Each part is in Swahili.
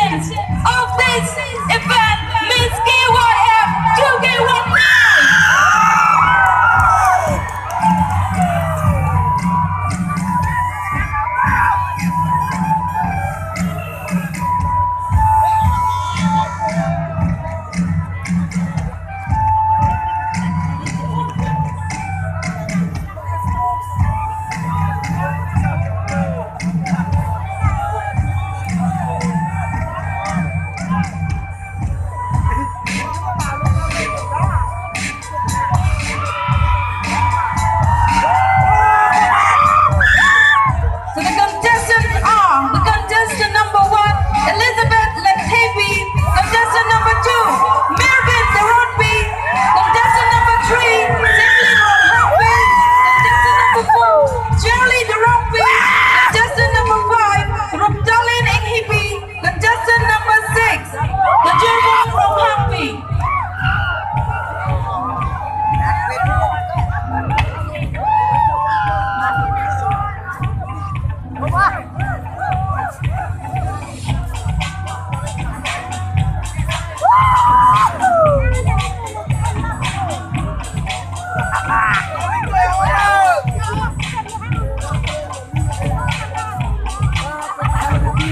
contestants of this event, Miss KYF 2K19.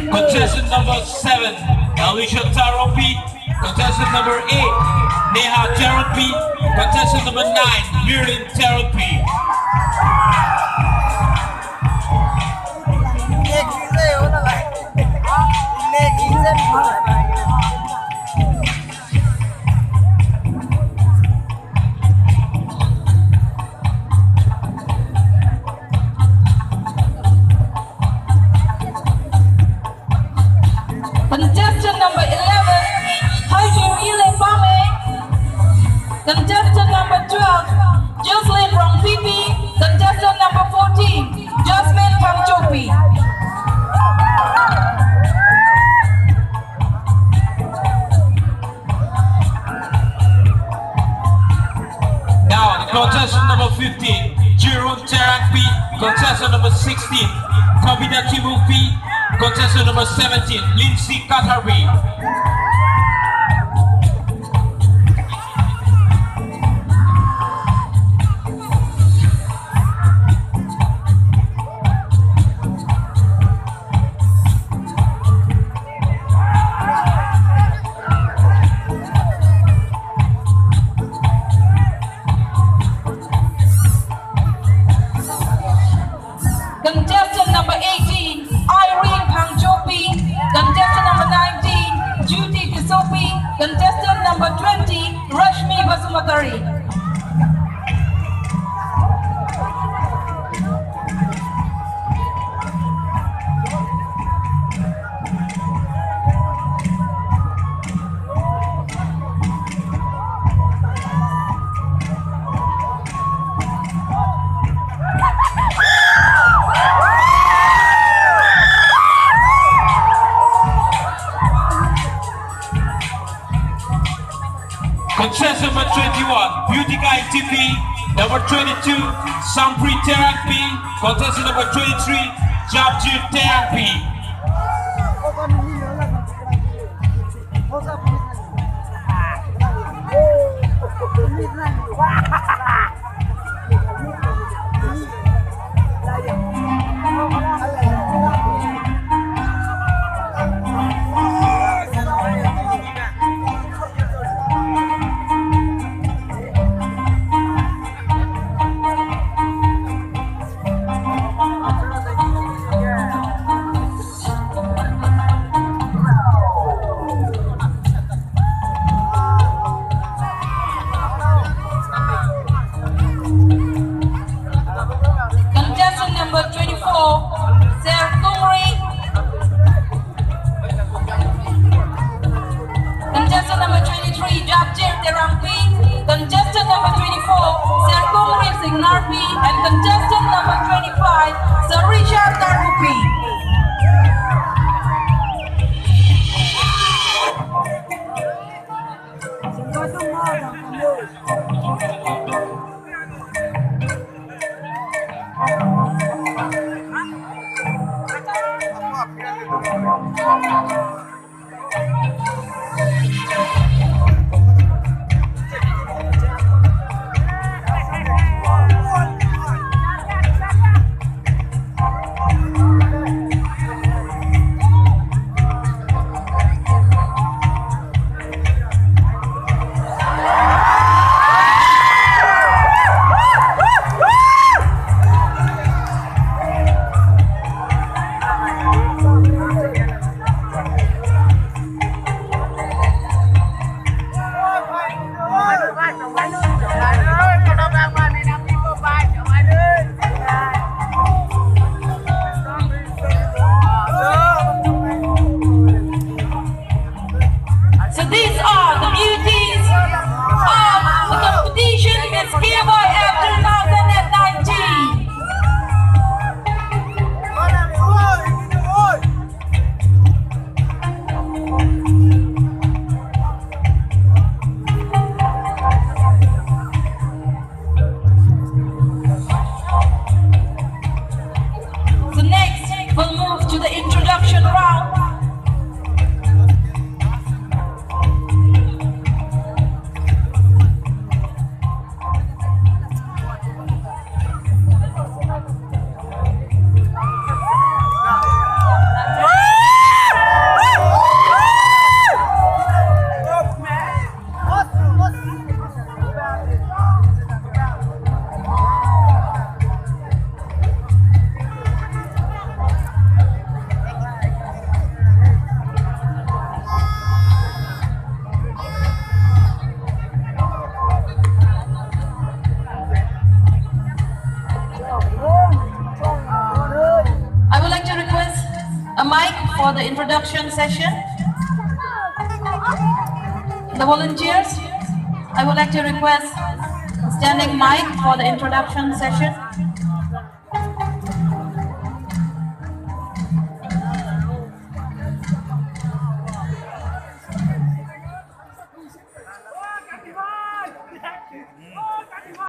Contestant number 7, Alicia Taropi. Contestant number 8, Neha Taropi. Contestant number 9, Mirin Taropi. Contestant number 11, Hajimile Pame. Contestant number 12, Jocelyn Rongpipi. Contestant number 14, Jasmine Pamchopi. Now, contestant number 15, Jerome Tarakpi. Contestant number 16, Kabida Tibupi. Contestant number 17, Lindsay Katarbi. Contestant number 18, Irene Pangchopi. Contestant number 19, Judy Kisopi. Contestant number 20, Rashmi Basumatari. Contestant number 21, Beautica ITP. Number 22, Sampri Therapy. Contestant number 23, Jabjir Therapy. Narpi, and contestant number 25, Sarisha Tarupi. the introduction session. The volunteers, I would like to request standing mic for the introduction session.